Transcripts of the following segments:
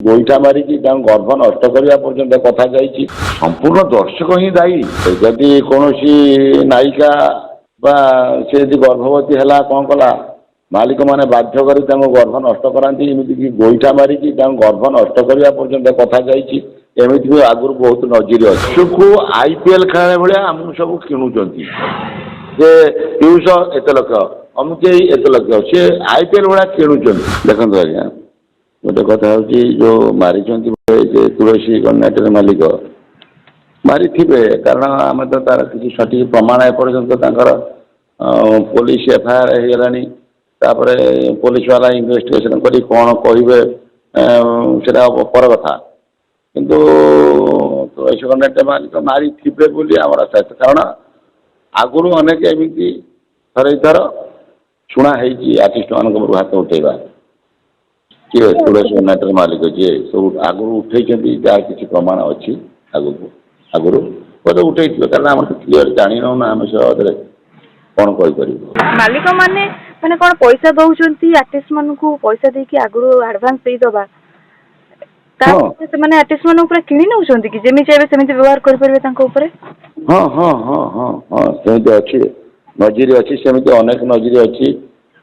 ଗୋଇଠା ମାରିକି ତାଙ୍କୁ ଗର୍ଭ ନଷ୍ଟ କରିବା ପର୍ଯ୍ୟନ୍ତ କଥା ଯାଇଛି। ସମ୍ପୂର୍ଣ୍ଣ ଦର୍ଶକ ହିଁ ଦାୟୀ। ଯଦି କୌଣସି ନାୟିକା ବା ସେ ଯଦି ଗର୍ଭବତୀ ହେଲା କ'ଣ କଲା, ମାଲିକମାନେ ବାଧ୍ୟ କରି ତାଙ୍କୁ ଗର୍ଭ ନଷ୍ଟ କରାନ୍ତି। ଏମିତିକି ଗୋଇଠା ମାରିକି ତାଙ୍କୁ ଗର୍ଭ ନଷ୍ଟ କରିବା ପର୍ଯ୍ୟନ୍ତ କଥା ଯାଇଛି। ଏମିତି ବି ଆଗରୁ ବହୁତ ନଜିର ଅଛି। ପଶୁକୁ IPL ଖେଳ ଭଳିଆ ଆମକୁ ସବୁ କିଣୁଛନ୍ତି ଯେ ପିୟୁଷ ଏତେ ଲକ୍ଷ, ଅମୁକେଇ ଏତେ ଲକ୍ଷ, ସେ IPL ଭଳିଆ କିଣୁଛନ୍ତି। ଦେଖନ୍ତୁ ଆଜ୍ଞା, ଗୋଟେ କଥା ହେଉଛି ଯେଉଁ ମାରିଛନ୍ତି ଯେ ତୁଳସୀ ଗଣନାଟ୍ୟର ମାଲିକ ମାରିଥିବେ, କାରଣ ଆମେ ତ ତାର କିଛି ସଠିକ ପ୍ରମାଣ ଏପର୍ଯ୍ୟନ୍ତ ତାଙ୍କର ପୋଲିସ FIR ହେଇଗଲାଣି। ତାପରେ ପୋଲିସ ବାଲା ଇନଭେଷ୍ଟିଗେସନ କରି କ'ଣ କହିବେ ସେଟା ପର କଥା। କିନ୍ତୁ ତୁଳସୀ ଗଣନାଟ୍ୟ ମାଲିକ ମାରିଥିବେ ବୋଲି ଆମର ଆଶା ଅଛି। କାରଣ ଆଗରୁ ଅନେକ ଏମିତି ଥରେ ଥର ଶୁଣା ହେଇଛି ଆର୍ଟିଷ୍ଟମାନଙ୍କ ଉପରୁ ହାତ ଉଠେଇବା। କିଏ ତୁଳସୀ ଗଣନାଟ୍ୟର ମାଲିକ ଯିଏ ସବୁ ଆଗରୁ ଉଠେଇଛନ୍ତି, ଯାହାର କିଛି ପ୍ରମାଣ ଅଛି ଆଗରୁ ବୋଧେ ଉଠେଇଥିବେ। କାରଣ ଆମର ତ କ୍ଲିୟର ଜାଣିନାହୁଁ ନା ଆମେ ସେ ବାବଦରେ କ'ଣ କହିପାରିବୁ। ମାଲିକ ମାନେ କ'ଣ ପଇସା ଦଉଛନ୍ତି ଆର୍ଟିଷ୍ଟ ମାନଙ୍କୁ, ପଇସା ଦେଇକି ଆଗରୁ ଆଡଭାନ୍ସ ଦେଇଦବା, ତାପରେ ସେମାନେ ଆର୍ଟିଷ୍ଟ ମାନଙ୍କୁ ପୁରା କିଣି ନେଉଛନ୍ତି କି ଯେମିତି ଚାହିଁବେ ସେମିତି ବ୍ୟବହାର କରିପାରିବେ ତାଙ୍କ ଉପରେ? ହଁ ହଁ ହଁ ହଁ ହଁ ସେମିତି ଅଛି, ନଜିର ଅଛି, ସେମିତି ଅନେକ ନଜିର ଅଛି।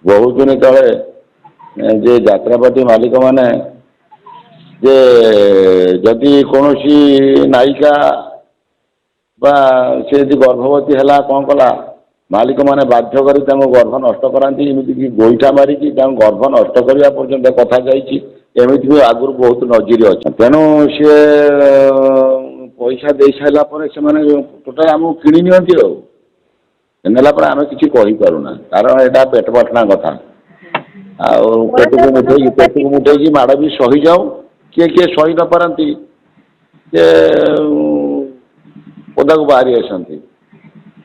ବହୁତ ଦିନ ତଳେ ଯେ ଯାତ୍ରାପାର୍ଟି ମାଲିକମାନେ ଯେ ଯଦି କୌଣସି ନାୟିକା ବା ସେ ଯଦି ଗର୍ଭବତୀ ହେଲା କ'ଣ କଲା, ମାଲିକମାନେ ବାଧ୍ୟ କରି ତାଙ୍କୁ ଗର୍ଭ ନଷ୍ଟ କରାନ୍ତି। ଏମିତିକି ଗୋଇଠା ମାରିକି ତାଙ୍କୁ ଗର୍ଭ ନଷ୍ଟ କରିବା ପର୍ଯ୍ୟନ୍ତ କଥା ଯାଇଛି। ଏମିତି ବି ଆଗରୁ ବହୁତ ନଜିର ଅଛି। ତେଣୁ ସିଏ ପଇସା ଦେଇସାରିଲା ପରେ ସେମାନେ ଟୋଟାଲ ଆମକୁ କିଣି ନିଅନ୍ତି। ଆଉ ନେଲା ପରେ ଆମେ କିଛି କହିପାରୁନା, କାରଣ ଏଇଟା ପେଟ ପାଟଣା କଥା। ଆଉ ପେଟକୁ ମୁଠେଇକି ମାଡ଼ ବି ସହିଯାଉ। କିଏ କିଏ ସହି ନ ପାରନ୍ତି, ସେ ପଦାକୁ ବାହାରି ଆସନ୍ତି,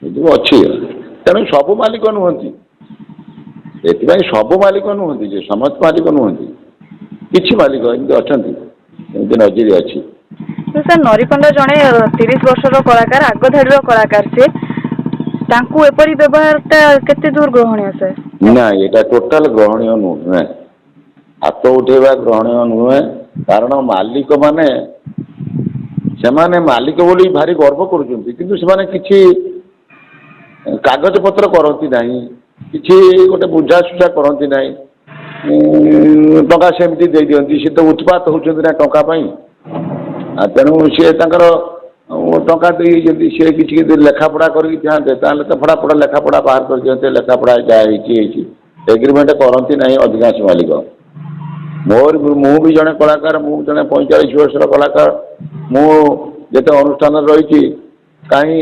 ଏସବୁ ଅଛି। ତେଣୁ ସବୁ ମାଲିକ ନୁହନ୍ତି, ଏଥିପାଇଁ ସବୁ ମାଲିକ ନୁହନ୍ତି ଯେ ସମସ୍ତ ମାଲିକ ନୁହନ୍ତି, କିଛି ମାଲିକ ଏମିତି ଅଛନ୍ତି, ଏମିତି ନଜିର ଅଛି। ସାର୍ ନରିପଣ୍ଡା ଜଣେ 30 ବର୍ଷର କଳାକାର, ଆଗ ଧାଡ଼ିର କଳାକାର, ସେ ତାଙ୍କୁ ଏପରି ବ୍ୟବହାରଟା କେତେ ଦୂର ଗ୍ରହଣୀୟ ସାର୍? ନା, ଏଇଟା ଟୋଟାଲ ଗ୍ରହଣୀୟ ନୁହେଁ। ହାତ ଉଠେଇବା ଗ୍ରହଣୀୟ ନୁହେଁ। କାରଣ ମାଲିକମାନେ ସେମାନେ ମାଲିକ ବୋଲି ଭାରି ଗର୍ବ କରୁଛନ୍ତି, କିନ୍ତୁ ସେମାନେ କିଛି କାଗଜପତ୍ର କରନ୍ତି ନାହିଁ, କିଛି ଗୋଟେ ବୁଝାସୁଝା କରନ୍ତି ନାହିଁ। ଟଙ୍କା ସେମିତି ଦେଇଦିଅନ୍ତି। ସେ ତ ଉତ୍ପାତ ହେଉଛନ୍ତି ନା ଟଙ୍କା ପାଇଁ। ତେଣୁ ସିଏ ତାଙ୍କର ଟଙ୍କା ଦେଇଛନ୍ତି, ସିଏ କିଛି ଲେଖାପଢ଼ା କରିକି ଥାନ୍ତେ, ତାହେଲେ ତ ଫଟାଫଟ ଲେଖାପଢ଼ା ବାହାର କରିଦିଅନ୍ତେ। ଲେଖାପଢ଼ା ଯାହା ହେଇଛି ଏଗ୍ରିମେଣ୍ଟ କରନ୍ତି ନାହିଁ ଅଧିକାଂଶ ମାଲିକ। ମୁଁ ବି ଜଣେ କଳାକାର, ମୁଁ ଜଣେ 45 ବର୍ଷର କଳାକାର। ମୁଁ ଯେତେ ଅନୁଷ୍ଠାନରେ ରହିଛି, କାହିଁ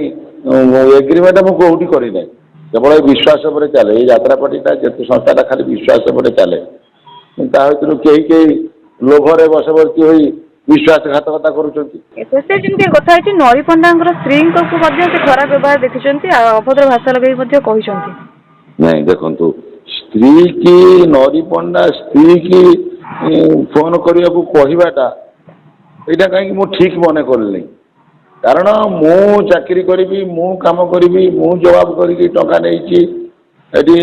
ଏଗ୍ରିମେଣ୍ଟ ମୁଁ କେଉଁଠି କରିନାହିଁ। କେବଳ ଏ ବିଶ୍ୱାସ ଉପରେ ଚାଲେ। ଏଇ ଯାତ୍ରାପାର୍ଟିଟା ଯେତେ ସଂସ୍ଥାଟା ଖାଲି ବିଶ୍ୱାସ ଉପରେ ଚାଲେ। ତା ଭିତରୁ କେହି ଲୋଭରେ ବଶବର୍ତ୍ତୀ ହୋଇ ବିଶ୍ୱାସଘାତକତା କରୁଛନ୍ତି। ସେ ଯେମିତି କଥା ହେଇଛି, ନରିପଣ୍ଡାଙ୍କର ସ୍ତ୍ରୀଙ୍କୁ ମଧ୍ୟ ସେ ଖରାପ ବ୍ୟବହାର ଦେଖିଛନ୍ତି, ଆଉ ଅଭଦ୍ର ଭାଷା ଲଗେଇ ମଧ୍ୟ କହିଛନ୍ତି। ନାଇଁ ଦେଖନ୍ତୁ, ସ୍ତ୍ରୀ କି ନରିପଣ୍ଡା ସ୍ତ୍ରୀ କି ଫୋନ କରିବାକୁ କହିବାଟା, ଏଇଟା କାହିଁକି ମୁଁ ଠିକ ମନେ କରିନି। କାରଣ ମୁଁ ଚାକିରି କରିବି, ମୁଁ କାମ କରିବି, ମୁଁ ଜବାବ କରିକି ଟଙ୍କା ନେଇଛି ଏଠି,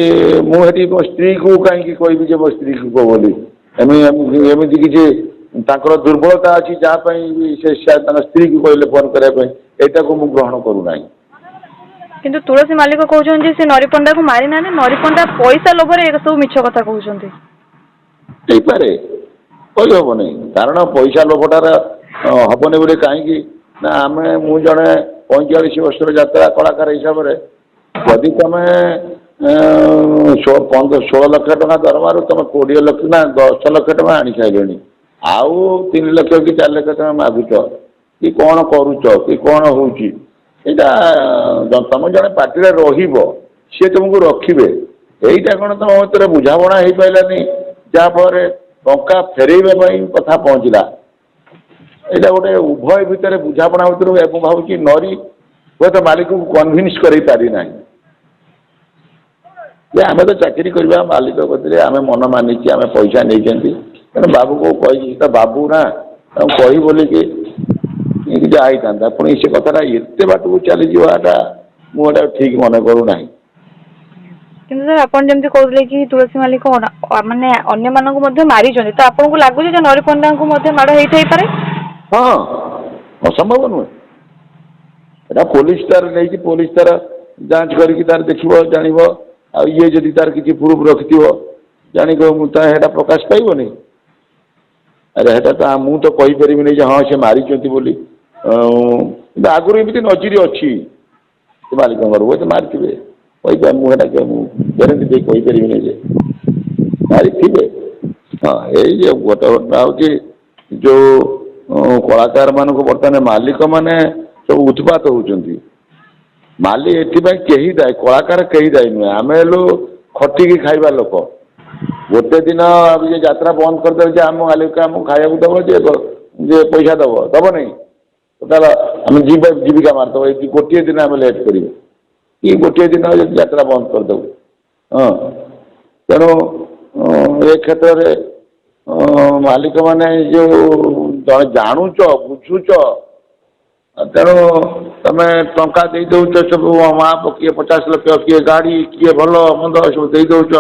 ମୁଁ ଏଠି ମୋ ସ୍ତ୍ରୀକୁ କାହିଁକି କହିବି ଯେ ମୋ ସ୍ତ୍ରୀକୁ କହ ବୋଲି? ଏମିତି କିଛି ତାଙ୍କର ଦୁର୍ବଳତା ଅଛି ଯାହା ପାଇଁ ସେ ତାଙ୍କ ସ୍ତ୍ରୀକୁ କହିଲେ ଫୋନ କରିବା ପାଇଁ, ଏଇଟାକୁ ମୁଁ ଗ୍ରହଣ କରୁନାହିଁ। କିନ୍ତୁ ତୁଳସୀ ମାଲିକ କହୁଛନ୍ତି ସେ ନରିପଣ୍ଡାକୁ ମାରିନାହାନ୍ତି, ନରିପଣ୍ଡା ପଇସା ଲୋଭରେ ଏ ସବୁ ମିଛ କଥା କହୁଛନ୍ତି। ହେଇପାରେ, କହିହେବନି। କାରଣ ପଇସା ଲୋଭଟାର ହବନି ବୋଲି କାହିଁକି ନା, ମୁଁ ଜଣେ 45 ବର୍ଷର ଯାତ୍ରା କଳାକାର ହିସାବରେ, ଯଦି ତମେ 16 ଲକ୍ଷ ଟଙ୍କା ଦରମାରୁ ତମେ 20 ଲକ୍ଷ ନା 10 ଲକ୍ଷ ଟଙ୍କା ଆଣି ସାରିଲଣି, ଆଉ 3 ଲକ୍ଷ କି 4 ଲକ୍ଷ ଟଙ୍କା ମାଗୁଛ କି କ'ଣ କରୁଛ କି କ'ଣ ହେଉଛି, ଏଇଟା ତମେ ଜଣେ ପାର୍ଟିରେ ରହିବ, ସିଏ ତୁମକୁ ରଖିବେ। ଏଇଟା କ'ଣ ତମ ଭିତରେ ବୁଝାମଣା ହେଇପାରିଲାନି, ଯାହାଫଳରେ ଟଙ୍କା ଫେରେଇବା ପାଇଁ କଥା ପହଞ୍ଚିଲା। ଏଇଟା ଗୋଟେ ଉଭୟ ଭିତରେ ବୁଝାମଣା ଭିତରୁ ମୁଁ ଭାବୁଛି ନରି ହୁଏତ ମାଲିକକୁ କନଭିନ୍ସ କରେଇ ପାରିନାହିଁ ଯେ ଆମେ ତ ଚାକିରି କରିବା ମାଲିକ କତିରେ, ଆମେ ମନ ମାନିଛି, ଆମେ ପଇସା ନେଇଛନ୍ତି, ତେଣୁ ବାବୁକୁ କହିଛି, ତ ବାବୁ ନା ତାଙ୍କୁ କହି ବୋଲିକି କିଛି ହେଇଥାନ୍ତା। ପୁଣି ସେ କଥାଟା ଏତେ ବାଟକୁ ଚାଲିଯିବାଟା ମୁଁ ଏଇଟା ଠିକ୍ ମନେ କରୁନାହିଁ। କିନ୍ତୁ ସାର୍ ଆପଣ ଯେମିତି କହୁଥିଲେ କି ତୁଳସୀ ମାଲିକ ମାନେ ଅନ୍ୟମାନଙ୍କୁ ମଧ୍ୟ ମାରିଛନ୍ତି, ତ ଆପଣଙ୍କୁ ଲାଗୁଛି ଯେ ନରୀ ପଣ୍ଡାଙ୍କୁ ମଧ୍ୟ ମାଡ଼ ହେଇଥାଇପାରେ? ହଁ, ଅସମ୍ଭବ ନୁହେଁ। ଏଟା ପୋଲିସ ତାର ନେଇକି ପୋଲିସ ତାର ଯାଞ୍ଚ କରିକି ତାର ଦେଖିବ ଜାଣିବ। ଆଉ ଇଏ ଯଦି ତାର କିଛି ପ୍ରୁଫ୍ ରଖିଥିବ ଜାଣିବ ତା ସେଟା ପ୍ରକାଶ ପାଇବନି। ଆରେ ସେଟା ତ ମୁଁ ତ କହିପାରିବିନି ଯେ ହଁ ସେ ମାରିଛନ୍ତି ବୋଲି। କିନ୍ତୁ ଆଗରୁ ଏମିତି ନଜିର ଅଛି ସେ ମାଲିକଙ୍କର ହୁଏତ ମାରିଥିବେ, କହିପାରିବି ମୁଁ ସେଟା ମୁଁ ଗ୍ୟାରେଣ୍ଟି ଦେଇ କହିପାରିବିନି ଯେ ମାରିଥିବେ। ହଁ, ଏଇ ଯେ ଗୋଟେ ଘଟଣା ହେଉଛି ଯୋଉ କଳାକାର ମାନଙ୍କୁ ବର୍ତ୍ତମାନ ମାଲିକ ମାନେ ସବୁ ଉତ୍ପାତ ହଉଛନ୍ତି। ଏଥିପାଇଁ କେହି ଦାୟୀ, କଳାକାର କେହି ଦାୟୀ ନୁହେଁ। ଆମେ ହେଲୁ ଖଟିକି ଖାଇବା ଲୋକ। ଗୋଟେ ଦିନ ଯାତ୍ରା ବନ୍ଦ କରିଦେବେ ଯେ ଆମ ମାଲିକ ଆମକୁ ଖାଇବାକୁ ଦବ ଯେ ପଇସା ଦବ ନାହିଁ, ତାହେଲେ ଆମେ ଜୀବିକା ମାରିଦେବ। ଏଇ ଗୋଟିଏ ଦିନ ଆମେ ଲେଟ୍ କରିବୁ କି ଗୋଟିଏ ଦିନ ଯଦି ଯାତ୍ରା ବନ୍ଦ କରିଦେବୁ। ହଁ, ତେଣୁ ଏ କ୍ଷେତ୍ରରେ ମାଲିକମାନେ ଯୋଉ ତମେ ଜାଣୁଛ ବୁଝୁଛ, ତେଣୁ ତମେ ଟଙ୍କା ଦେଇ ଦେଉଛ ସବୁ ମାପ, କିଏ 50 ଲକ୍ଷ, କିଏ ଗାଡ଼ି, କିଏ ଭଲ ମନ୍ଦ ସବୁ ଦେଇ ଦେଉଛ।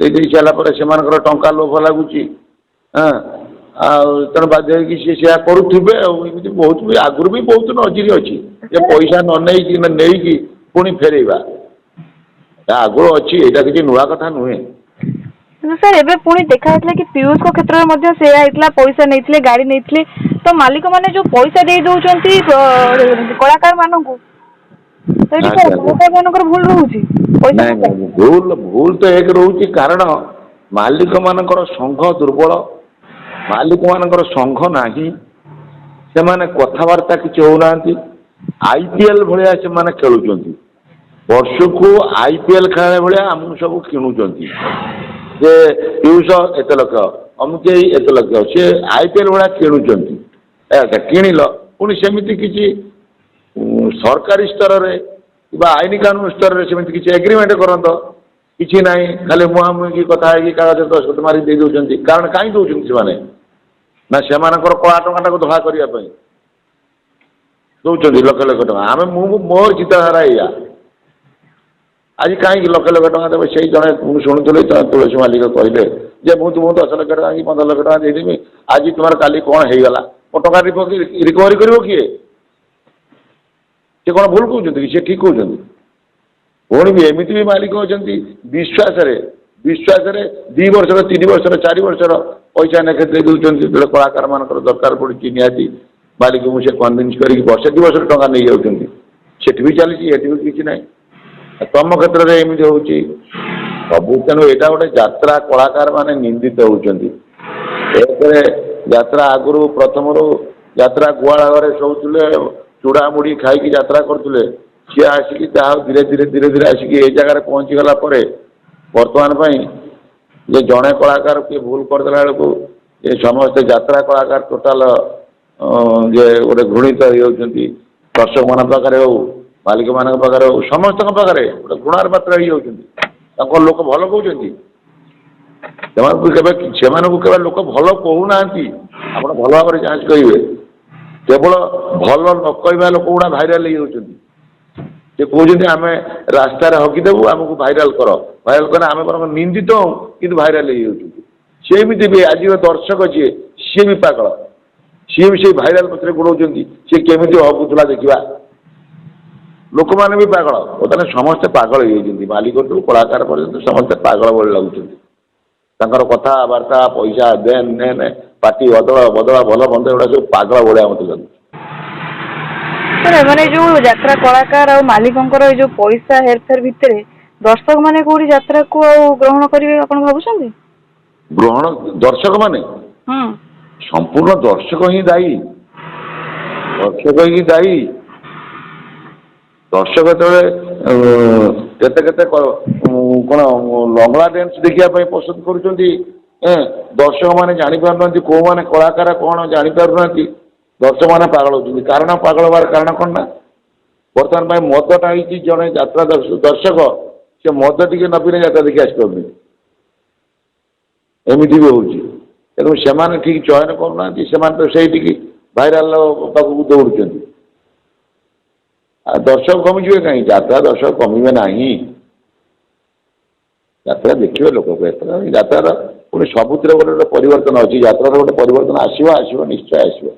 ଦେଇ ସାରିଲା ପରେ ସେମାନଙ୍କର ଟଙ୍କା ଲୋଭ ଲାଗୁଛି। ହଁ, ଆଉ ତେଣୁ ବାଧ୍ୟ ହେଇକି ସିଏ ସେୟା କରୁଥିବେ। ଆଉ ଏମିତି ବହୁତ ବି ଆଗରୁ ବି ବହୁତ ନଜିର ଅଛି ଯେ ପଇସା ନେଇକି ପୁଣି ଫେରେଇବା, ଆଗରୁ ଅଛି। ଏଇଟା କିଛି ନୂଆ କଥା ନୁହେଁ। କିନ୍ତୁ ସାର୍ ଏବେ ପୁଣି ଦେଖା ଯାଇଥିଲା କି ପିୟୁଷଙ୍କ କ୍ଷେତ୍ରରେ ମଧ୍ୟ ସେୟା ହେଇଥିଲା, ପଇସା ନେଇଥିଲେ, ଗାଡ଼ି ନେଇଥିଲେ। ତ ମାଲିକ ମାନେ ଯୋଉ ପଇସା ଦେଇ ଦଉଛନ୍ତି କଳାକାର ମାନଙ୍କୁ, ତ ଏଠି କଣ ଆଜ୍ଞା ଆଜ୍ଞା। କଳାକାର ମାନଙ୍କର ଭୁଲ ରହୁଛି? ପଇସା ନାଇଁ ନେବା। ନାଇଁ, ଭୁଲ ତ ଏକ ରହୁଛି। କାରଣ ମାଲିକ ମାନଙ୍କର ସଂଘ ଦୁର୍ବଳ, ମାଲିକ ମାନଙ୍କର ସଂଘ ନାହିଁ, ସେମାନେ କଥାବାର୍ତ୍ତା କିଛି ହଉନାହାନ୍ତି। IPL ଭଳିଆ ସେମାନେ ଖେଳୁଛନ୍ତି। ବର୍ଷକୁ IPL ଖେଳାଳି ଭଳିଆ ଆମକୁ ସବୁ କିଣୁଛନ୍ତି ଯେ ପିୟୁଷ ଏତେ ଲକ୍ଷ, ଅମୁକେଇ ଏତେ ଲକ୍ଷ, ସେ IPL ଭଳିଆ କିଣୁଛନ୍ତି। କିଣିଲ ପୁଣି ସେମିତି କିଛି ସରକାରୀ ସ୍ତରରେ କିମ୍ବା ଆଇନ କାନୁନ ସ୍ତରରେ ସେମିତି କିଛି ଏଗ୍ରିମେଣ୍ଟ କରନ୍ତ, କିଛି ନାହିଁ। ଖାଲି ମୁହାଁମୁହିଁ କଥା ହେଇକି କାଗଜ ଦସ୍ତଖତ ମାରି ଦେଇ ଦେଉଛନ୍ତି। କାରଣ କାହିଁ ଦେଉଛନ୍ତି ସେମାନେ? ନା ସେମାନଙ୍କର କଳା ଟଙ୍କାଟାକୁ ଧଳା କରିବା ପାଇଁ ଦଉଛନ୍ତି ଲକ୍ଷ ଲକ୍ଷ ଟଙ୍କା। ମୋ ଚିନ୍ତାଧାରା ଏଇଆ। ଆଜି କାହିଁକି ଲକ୍ଷ ଲକ୍ଷ ଟଙ୍କା ଦେବେ? ସେଇ ଜଣେ ମୁଁ ଶୁଣୁଥିଲି ତୁଳସୀ ମାଲିକ କହିଲେ ଯେ ମୁଁ ତୁମକୁ 10 ଲକ୍ଷ ଟଙ୍କା କି 15 ଲକ୍ଷ ଟଙ୍କା ଦେଇଦେବି, ଆଜି ତୁମର କାଲି କ'ଣ ହେଇଗଲା, ମୋ ଟଙ୍କା ରିକଭରି କରିବ କିଏ? ସେ କ'ଣ ଭୁଲ କହୁଛନ୍ତି କି? ସେ ଠିକ୍ କହୁଛନ୍ତି? ପୁଣି ବି ଏମିତି ବି ମାଲିକ ଅଛନ୍ତି ବିଶ୍ୱାସରେ 2 ବର୍ଷର, 3 ବର୍ଷର, 4 ବର୍ଷର ପଇସା ନେଖେ ଦେଇ ଦେଉଛନ୍ତି। ଯେତେବେଳେ କଳାକାର ମାନଙ୍କର ଦରକାର ପଡୁଛି ନିହାତି ମାଲିକଙ୍କୁ ସେ କନଭିନ୍ସ କରିକି ବର୍ଷେ 2 ବର୍ଷର ଟଙ୍କା ନେଇଯାଉଛନ୍ତି। ସେଠି ବି ଚାଲିଛି, ଏଠି ବି କିଛି ନାହିଁ। ତମ କ୍ଷେତ୍ରରେ ଏମିତି ହଉଛି ସବୁ। ତେଣୁ ଏଇଟା ଗୋଟେ ଯାତ୍ରା, କଳାକାର ମାନେ ନିନ୍ଦିତ ହଉଛନ୍ତି। ଏକରେ ଯାତ୍ରା ଆଗରୁ ପ୍ରଥମରୁ ଯାତ୍ରା ଗୁହାଳ ଘରେ ଶୋଉଥିଲେ, ଚୂଡ଼ା ମୁଢ଼ି ଖାଇକି ଯାତ୍ରା କରୁଥିଲେ। ସିଏ ଆସିକି ଯାହା ଧୀରେ ଧୀରେ ଆସିକି ଏଇ ଜାଗାରେ ପହଞ୍ଚିଗଲା ପରେ ବର୍ତ୍ତମାନ ପାଇଁ ଯେ ଜଣେ କଳାକାର କିଏ ଭୁଲ କରିଦେଲା ବେଳକୁ ଏ ସମସ୍ତେ ଯାତ୍ରା କଳାକାର ଟୋଟାଲ ଯେ ଗୋଟେ ଘୃଣିତ ହେଇଯାଉଛନ୍ତି। ଦର୍ଶକମାନଙ୍କ ପାଖରେ ହଉ, ମାଲିକ ମାନଙ୍କ ପାଖରେ ହଉ, ସମସ୍ତଙ୍କ ପାଖରେ ଗୋଟେ ଘୃଣାର ପାତ୍ର ହେଇଯାଉଛନ୍ତି। ତାଙ୍କ ଲୋକ ଭଲ କହୁଛନ୍ତି? ସେମାନଙ୍କୁ କେବେ ଲୋକ ଭଲ କହୁନାହାନ୍ତି। ଆପଣ ଭଲ ଭାବରେ ଯାଞ୍ଚ କରିବେ। କେବଳ ଭଲ ନ କହିବା ଲୋକ ଗୁଡ଼ା ଭାଇରାଲ ହେଇଯାଉଛନ୍ତି। ସେ କହୁଛନ୍ତି ଆମେ ରାସ୍ତାରେ ହଗିଦେବୁ, ଆମକୁ ଭାଇରାଲ କର। ଭାଇରାଲ କଲେ ଆମେ ବରଂ ନିନ୍ଦିତ ହଉ, କିନ୍ତୁ ଭାଇରାଲ ହେଇଯାଉଛନ୍ତି। ସେମିତି ବି ଆଜିର ଦର୍ଶକ ଯିଏ, ସିଏ ବି ପାଗଳ। ସିଏ ବି ସେଇ ଭାଇରାଲ ପଛରେ ଗୋଡ଼ଉଛନ୍ତି। ସିଏ କେମିତି ହଗୁଥିଲା ଦେଖିବା। ଲୋକମାନେ ବି ପାଗଳ। ବର୍ତ୍ତମାନ ସମସ୍ତେ ପାଗଳ ହେଇଯାଇଛନ୍ତି। ମାଲିକଠୁ କଳାକାର ପର୍ଯ୍ୟନ୍ତ ସମସ୍ତେ ପାଗଳ ଭଳି ଲାଗୁଛନ୍ତି। ତାଙ୍କର କଥାବାର୍ତ୍ତା, ପଇସା ଦେନ ନେନ, ପାଟି ବଦଳ ଭଲ ମନ୍ଦ, ଏଗୁଡ଼ା ସବୁ ପାଗଳ ଭଳିଆ ମୋତେ ଲାଗୁଛି। ମାନେ ଯୋଉ ଯାତ୍ରା କଳାକାର ଆଉ ମାଲିକଙ୍କର ଏଇ ଯୋଉ ପଇସା ହେରଫେର ଭିତରେ ଦର୍ଶକ ମାନେ କୋଉଠି ଯାତ୍ରାକୁ ଆଉ ଗ୍ରହଣ କରିବେ ଆପଣ ଭାବୁଛନ୍ତି? ଦର୍ଶକ ମାନେ ସମ୍ପୂର୍ଣ୍ଣ ଦର୍ଶକ ହିଁ ଦାୟୀ। ଦର୍ଶକ ହିଁ ଦାୟୀ। ଦର୍ଶକ ଯେତେବେଳେ କେତେ କ'ଣ ଲଙ୍ଗଳା ଡ୍ୟାନ୍ସ ଦେଖିବା ପାଇଁ ପସନ୍ଦ କରୁଛନ୍ତି, ଦର୍ଶକ ମାନେ ଜାଣିପାରୁନାହାନ୍ତି କୋଉମାନେ କଳାକାର କ'ଣ ଜାଣିପାରୁନାହାନ୍ତି। ଦର୍ଶକମାନେ ପାଗଳ ହେଉଛନ୍ତି। କାରଣ ପାଗଳ ହେବାର କାରଣ କ'ଣ ନା ବର୍ତ୍ତମାନ ପାଇଁ ମଦଟା ହେଇଛି ଜଣେ ଯାତ୍ରା ଦର୍ଶକ, ସେ ମଦ ଟିକେ ନ ପିଇଲେ ଯାତ୍ରା ଦେଖି ଆସିପାରୁନି। ଏମିତି ବି ହେଉଛି। ତେଣୁ ସେମାନେ ଠିକ୍ ଚୟନ କରୁନାହାନ୍ତି। ସେମାନେ ତ ସେଇଠିକି ଭାଇରାଲ ପାଖକୁ ଦୌଡ଼ୁଛନ୍ତି। ଆଉ ଦର୍ଶକ କମିଯିବେ କାହିଁ? ଯାତ୍ରା ଦର୍ଶକ କମିବେ ନାହିଁ। ଯାତ୍ରା ଦେଖିବେ ଲୋକକୁ ଏଥର ଯାତ୍ରାର ପୁଣି ସବୁଥିରେ ଗୋଟେ ଗୋଟେ ପରିବର୍ତ୍ତନ ଅଛି ଯାତ୍ରାର ଗୋଟେ ପରିବର୍ତ୍ତନ ଆସିବ ନିଶ୍ଚୟ ଆସିବ।